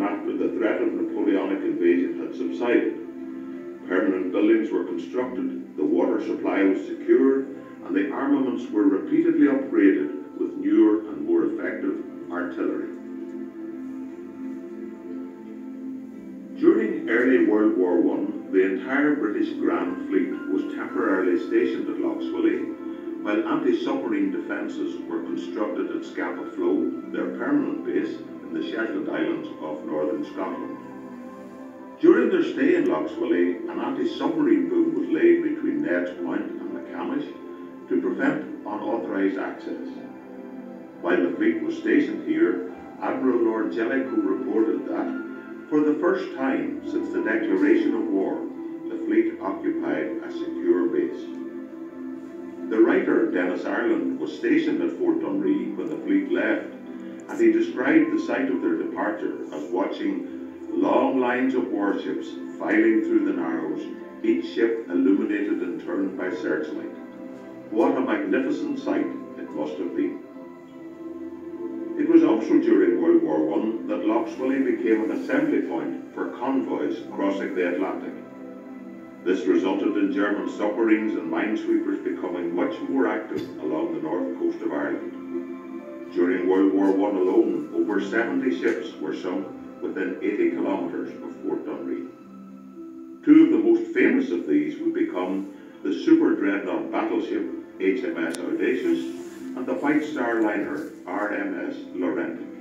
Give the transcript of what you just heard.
and after the threat of Napoleonic invasion had subsided. Permanent buildings were constructed, the water supply was secured, and the armaments were repeatedly upgraded with newer and more effective artillery. During early World War I, the entire British Grand Fleet was temporarily stationed at Lough Swilly, while anti-submarine defences were constructed at Scapa Flow, their permanent base in the Shetland Islands off northern Scotland. During their stay in Lough Swilly, an anti-submarine boom was laid between Ned's Point and McCamish to prevent unauthorised access. While the fleet was stationed here, Admiral Lord Jellicoe reported that, for the first time since the declaration of war, the fleet occupied a secure base. The writer Dennis Ireland was stationed at Fort Dunree when the fleet left, and he described the sight of their departure as watching long lines of warships filing through the Narrows, each ship illuminated in turn by searchlight. What a magnificent sight it must have been. It was also during World War I that Lough Swilly became an assembly point for convoys crossing the Atlantic. This resulted in German submarines and minesweepers becoming much more active along the north coast of Ireland. During World War I alone, over 70 ships were sunk within 80 kilometres of Fort Dunree. Two of the most famous of these would become the super dreadnought battleship HMS Audacious and the White Star liner RMS Laurent.